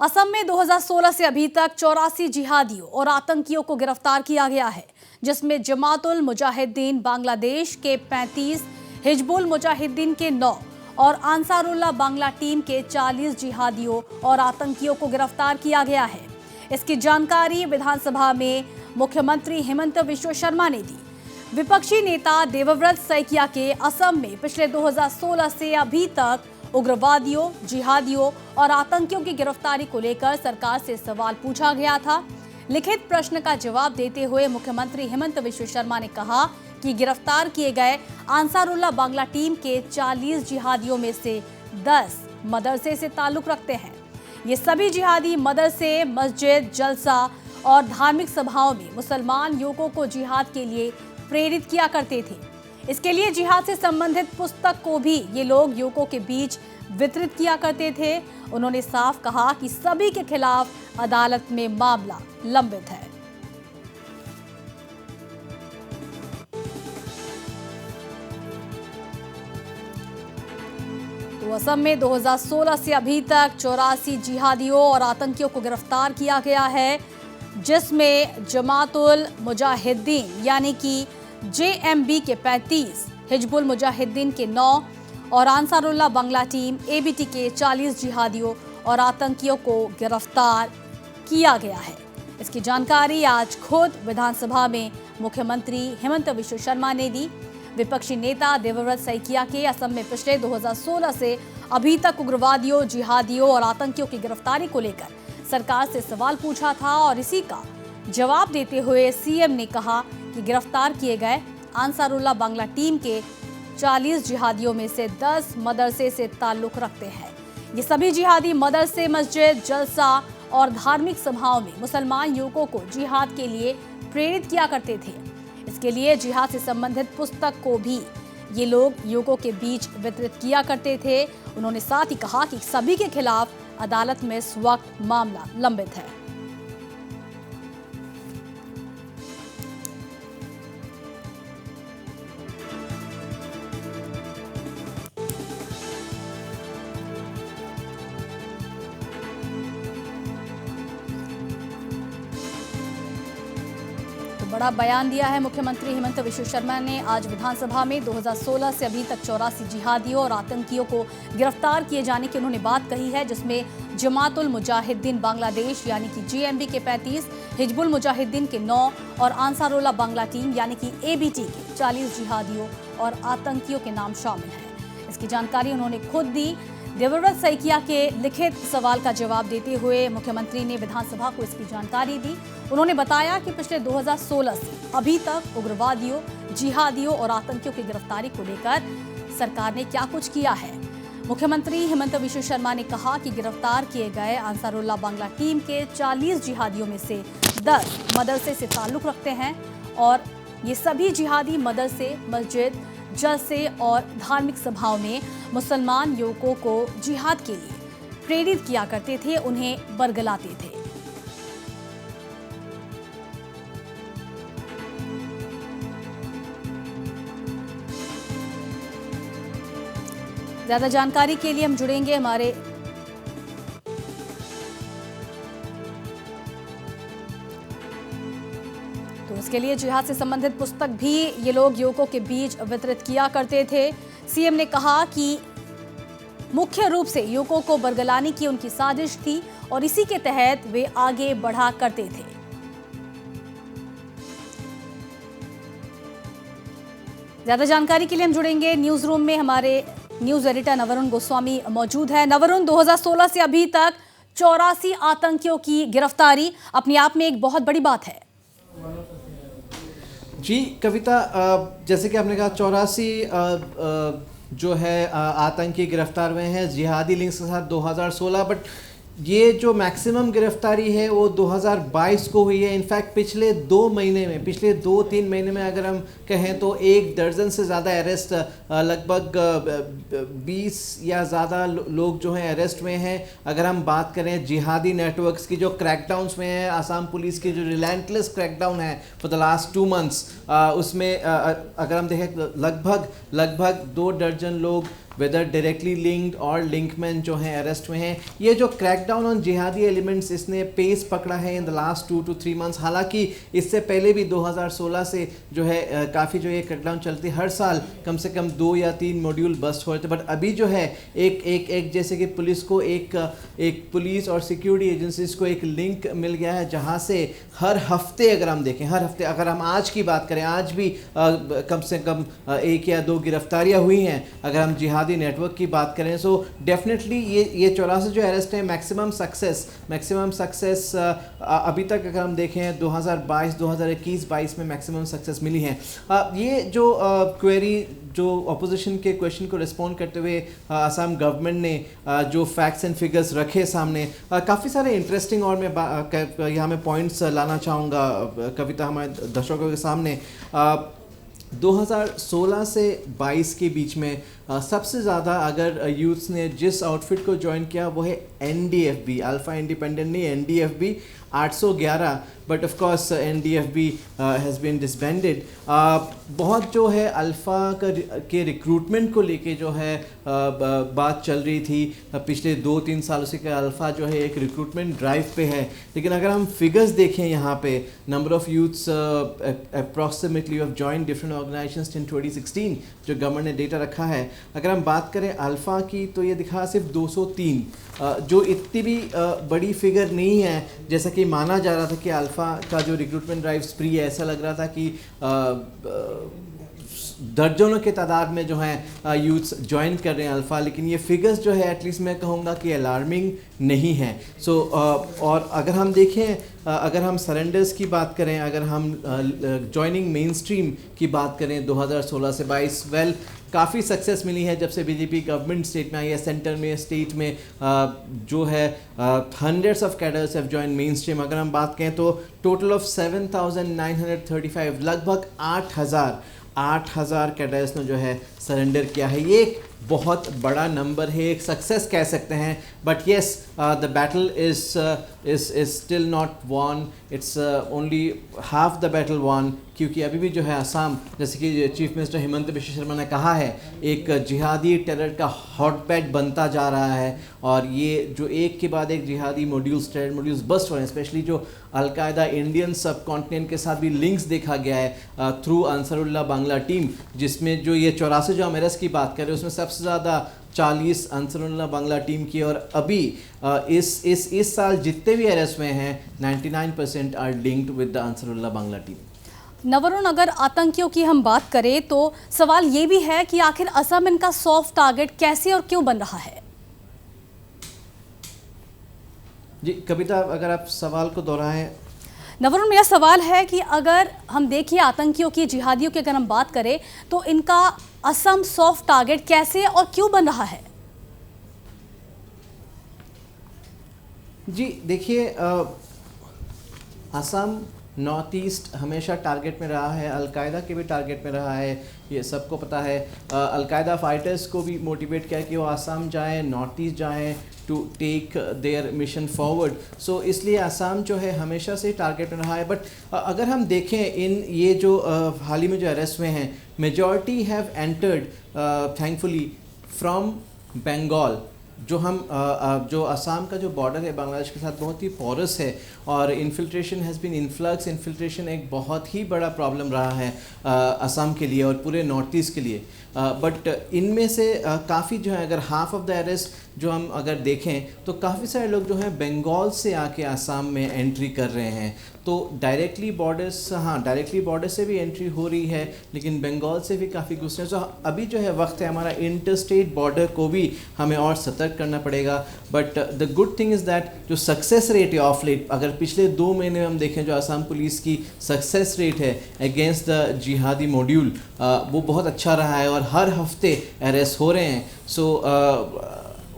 असम में 2016 से अभी तक 84 जिहादियों और आतंकियों को गिरफ्तार किया गया है, जिसमें जमातुल मुजाहिदीन बांग्लादेश के 35, हिजबुल मुजाहिदीन के 9 और अंसारुल्लाह बांग्ला टीम के 40 जिहादियों और आतंकियों को गिरफ्तार किया गया है। इसकी जानकारी विधानसभा में मुख्यमंत्री हेमंत बिश्व शर्मा ने दी। विपक्षी नेता देवव्रत सैकिया के असम में पिछले 2016 से अभी तक उग्रवादियों, जिहादियों और आतंकियों की गिरफ्तारी को लेकर सरकार से सवाल पूछा गया था। लिखित प्रश्न का जवाब देते हुए मुख्यमंत्री हेमंत बिश्व शर्मा ने कहा कि गिरफ्तार किए गए अंसारुल्लाह बांग्ला टीम के 40 जिहादियों में से 10 मदरसे से ताल्लुक रखते हैं। ये सभी जिहादी मदरसे, मस्जिद, जलसा और धार्मिक सभाओं में मुसलमान युवकों को जिहाद के लिए प्रेरित किया करते थे। इसके लिए जिहाद से संबंधित पुस्तक को भी ये लोग युवकों के बीच वितरित किया करते थे। उन्होंने साफ कहा कि सभी के खिलाफ अदालत में मामला लंबित है। तो असम में 2016 से अभी तक 84 जिहादियों और आतंकियों को गिरफ्तार किया गया है, जिसमें जमातुल मुजाहिदीन यानी कि JMB के 35, हिजबुल मुजाहिदीन के 9 और अंसारुल्लाह बांग्ला टीम ABT के 40 जिहादियों और आतंकियों को गिरफ्तार किया गया है। इसकी जानकारी आज खुद विधानसभा में मुख्यमंत्री हेमंत बिश्व शर्मा ने दी। विपक्षी नेता देवव्रत सैकिया के असम में पिछले 2016 से अभी तक उग्रवादियों, जिहादियों और आतंकियों की गिरफ्तारी को लेकर सरकार से सवाल पूछा था और इसी का जवाब देते हुए सीएम ने कहा कि गिरफ्तार किए गए अंसारुल्लाह बांग्ला टीम के 40 जिहादियों में से 10 मदरसे से ताल्लुक रखते हैं। ये सभी जिहादी मदरसे, मस्जिद, जलसा और धार्मिक सभाओं में मुसलमान युवकों को जिहाद के लिए प्रेरित किया करते थे। इसके लिए जिहाद से संबंधित पुस्तक को भी ये लोग युवकों के बीच वितरित किया करते थे। उन्होंने साथ ही कहा कि सभी के खिलाफ अदालत में इस वक्त मामला लंबित है। बड़ा बयान दिया है मुख्यमंत्री हेमंत बिश्व शर्मा ने आज विधानसभा में। 2016 से अभी तक 84 जिहादियों और आतंकियों को गिरफ्तार किए जाने की उन्होंने बात कही है, जिसमें जमातुल मुजाहिदीन बांग्लादेश यानी कि JMB के 35, हिजबुल मुजाहिदीन के 9 और अंसारुल्लाह बांग्ला टीम यानी कि ABT के 40 जिहादियों और आतंकियों के नाम शामिल हैं। इसकी जानकारी उन्होंने खुद दी। देवव्रत सैकिया के लिखित सवाल का जवाब देते हुए मुख्यमंत्री ने विधानसभा को इसकी जानकारी दी। उन्होंने बताया कि पिछले 2016 से अभी तक उग्रवादियों, जिहादियों और आतंकियों की गिरफ्तारी को लेकर सरकार ने क्या कुछ किया है। मुख्यमंत्री हेमंत बिश्व शर्मा ने कहा कि गिरफ्तार किए गए अंसारुल्लाह बांग्ला टीम के 40 जिहादियों में से 10 मदरसे से ताल्लुक रखते हैं और ये सभी जिहादी मदरसे, मस्जिद, जलसे और धार्मिक सभाओं में मुसलमान युवकों को जिहाद के लिए प्रेरित किया करते थे, उन्हें बरगलाते थे। ज्यादा जानकारी के लिए हम जुड़ेंगे हमारे तो इसके लिए जिहाद से संबंधित पुस्तक भी ये लोग युवकों के बीच वितरित किया करते थे। सीएम ने कहा कि मुख्य रूप से युवकों को बरगलाने की उनकी साजिश थी और इसी के तहत वे आगे बढ़ा करते थे। ज्यादा जानकारी के लिए हम जुड़ेंगे न्यूज रूम में। हमारे न्यूज एडिटर नवरुण गोस्वामी मौजूद है। नवरुण, 2016 से अभी तक 84 आतंकियों की गिरफ्तारी अपने आप में एक बहुत बड़ी बात है। जी कविता, जैसे कि आपने कहा 84 जो है आतंकी गिरफ्तार हुए हैं जिहादी लिंक्स के साथ 2016, बट ये जो मैक्सिमम गिरफ्तारी है वो 2022 को हुई है। इनफैक्ट पिछले 2-3 महीने में अगर हम कहें तो 1 दर्जन से ज़्यादा अरेस्ट, लगभग 20 या ज़्यादा लोग जो हैं अरेस्ट हुए हैं। अगर हम बात करें जिहादी नेटवर्क्स की जो क्रैकडाउन्स में है, आसाम पुलिस की जो रिलेंटलेस क्रैकडाउन है फॉर द लास्ट 2 मंथ्स, उसमें अगर हम देखें लगभग 2 दर्जन लोग वेदर डायरेक्टली लिंक्ड और लिंकमैन जो हैं अरेस्ट हुए हैं। ये जो क्रैकडाउन ऑन जिहादी एलिमेंट्स इसने पेस पकड़ा है in the last 2 to 3 months. हालांकि इससे पहले भी 2016 से जो है काफ़ी जो ये क्रैकडाउन चलती, हर साल कम से कम 2 या 3 मॉड्यूल बस्ट हो रहे थे। बट अभी जो है एक जैसे कि पुलिस को एक पुलिस और सिक्योरिटी एजेंसीज को एक लिंक मिल गया है, जहाँ से हर हफ्ते अगर हम देखें, हर हफ्ते अगर हम आज की बात करें, आज भी कम से कम 1 या 2 गिरफ्तारियां हुई हैं अगर हम जिहादी नेटवर्क की बात करें। सो डेफिनेटली ये 84 जो अरेस्ट है मैक्सिमम सक्सेस अभी तक अगर हम देखें 2022, 2021, 22 में मैक्सिमम सक्सेस मिली है। ये जो क्वेरी जो अपोजिशन के क्वेश्चन को रिस्पॉन्ड करते हुए असम गवर्नमेंट ने जो फैक्ट्स एंड फिगर्स रखे सामने, काफ़ी सारे इंटरेस्टिंग और मैं यहाँ में पॉइंट्स लाना चाहूँगा कविता हमारे दर्शकों के सामने। 2016 से 22 के बीच में सबसे ज़्यादा अगर यूथ्स ने जिस आउटफिट को ज्वाइन किया वो है NDFB, अल्फ़ा इंडिपेंडेंट नहीं, NDFB 811, but of course NDFB has been disbanded. बहुत जो है अल्फ़ा के रिक्रूटमेंट को लेके जो है बात चल रही थी पिछले 2-3 सालों से कि अल्फ़ा जो है एक रिक्रूटमेंट ड्राइव पे है। लेकिन अगर हम फिगर्स देखें यहाँ पे, number of youths approximately of join different organisations इन 2016 जो गवर्नमेंट ने डेटा रखा है, अगर हम बात करें अल्फ़ा की तो ये दिखा सिर्फ 203, जो इतनी भी बड़ी फिगर नहीं है जैसा कि माना जा रहा था कि अल्फ़ा का जो रिक्रूटमेंट ड्राइव स्प्री है, ऐसा लग रहा था कि दर्जनों के तादाद में जो है यूथ्स ज्वाइन कर रहे हैं अल्फ़ा। लेकिन ये फिगर्स जो है एटलीस्ट मैं कहूँगा कि अलार्मिंग नहीं है। सो और अगर हम देखें, अगर हम सरेंडर्स की बात करें, अगर हम जॉइनिंग मेन स्ट्रीम की बात करें 2016 से 22, वेल काफ़ी सक्सेस मिली है जब से बीजेपी गवर्नमेंट स्टेट में आई है, सेंटर में, स्टेट में जो है hundreds of cadres have join main stream. अगर हम बात करें तो टोटल ऑफ 7,935, लगभग 8,000 कैडर्स ने जो है सरेंडर किया है। ये एक बहुत बड़ा नंबर है, एक सक्सेस कह सकते हैं। But yes, the battle is still not won, it's only half the battle won, क्योंकि अभी भी जो है असम, जैसे कि चीफ मिनिस्टर हेमंत बिश्व शर्मा ने कहा है, एक जिहादी टेरर का हॉटबेड बनता जा रहा है। और ये जो एक के बाद एक जिहादी मॉड्यूल्स, टेरर मॉड्यूल्स बस्ट हो रहे हैं, स्पेशली जो अलकायदा इंडियन सब कॉन्टिनेंट के साथ भी लिंक्स देखा गया है थ्रू अंसरुल्लाह बांग्ला टीम, जिसमें जो ये 84 जो हम अरेस्ट की बात कर रहे हैं उसमें सबसे ज़्यादा 40 अंसरुल्लाह बांग्ला टीम की। और अभी इस साल जितने भी अरेस्ट हुए हैं 99% are linked with the Ansarullah Bangla team. Navarun, अगर आतंकियों की हम बात करें तो सवाल ये भी है कि आखिर असम इनका सॉफ्ट टारगेट कैसे और क्यों बन रहा है? जी कविता, अगर आप सवाल को दोहराएं। नवरुण, मेरा सवाल है कि अगर हम देखिए आतंकियों की, जिहादियों की अगर हम बात करें तो इनका असम सॉफ्ट टारगेट कैसे और क्यों बन रहा है? जी देखिए, असम नॉर्थ ईस्ट हमेशा टारगेट में रहा है, अलकायदा के भी टारगेट में रहा है, ये सबको पता है। अलकायदा फाइटर्स को भी मोटिवेट किया कि वो असम जाएं, नॉर्थ ईस्ट जाएं to take their mission forward. So इसलिए असम जो है हमेशा से टारगेट में रहा है। बट अगर हम देखें इन ये जो हाल ही में जो अरेस्ट हुए हैं, majority have entered thankfully from Bengal. जो असम का जो बॉर्डर है बांग्लादेश के साथ बहुत ही पोरस है और infiltration has been influx. Infiltration एक बहुत ही बड़ा प्रॉब्लम रहा है असम के लिए और पूरे नॉर्थ ईस्ट के लिए। बट इनमें से काफ़ी जो है, अगर हाफ ऑफ द अरेस्ट जो हम अगर देखें तो काफ़ी सारे लोग जो हैं बंगाल से आके असम में एंट्री कर रहे हैं। तो डायरेक्टली बॉर्डर्स, हाँ डायरेक्टली बॉर्डर से भी एंट्री हो रही है, लेकिन बंगाल से भी काफ़ी घुस रहे हैं। तो अभी जो है वक्त है हमारा इंटर स्टेट बॉर्डर को भी हमें और सतर्क करना पड़ेगा। But the good thing is that जो सक्सेस रेट है ऑफ लेट, अगर पिछले 2 महीने में हम देखें जो असम पुलिस की सक्सेस रेट है अगेंस्ट द जिहादी मॉड्यूल, वो बहुत अच्छा रहा है और हर हफ्ते अरेस्ट हो रहे हैं। So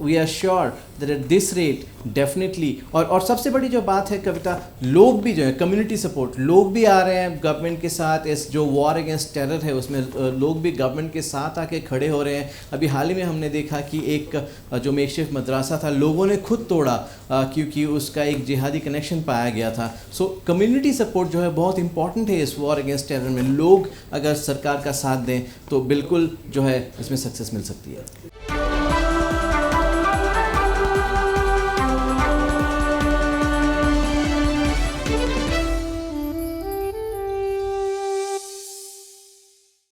we are sure that at this rate definitely, और सबसे बड़ी जो बात है कविता, लोग भी जो है कम्युनिटी सपोर्ट, लोग भी आ रहे हैं गवर्नमेंट के साथ। इस जो वॉर अगेंस्ट टेरर है उसमें लोग भी गवर्नमेंट के साथ आके खड़े हो रहे हैं। अभी हाल ही में हमने देखा कि एक जो मेकशिफ्ट मदरसा था लोगों ने खुद तोड़ा क्योंकि उसका एक जिहादी कनेक्शन पाया गया था। सो कम्युनिटी सपोर्ट जो है बहुत इंपॉर्टेंट है इस वॉर अगेंस्ट टेरर में। लोग अगर सरकार का साथ दें तो बिल्कुल जो है इसमें सक्सेस मिल सकती है।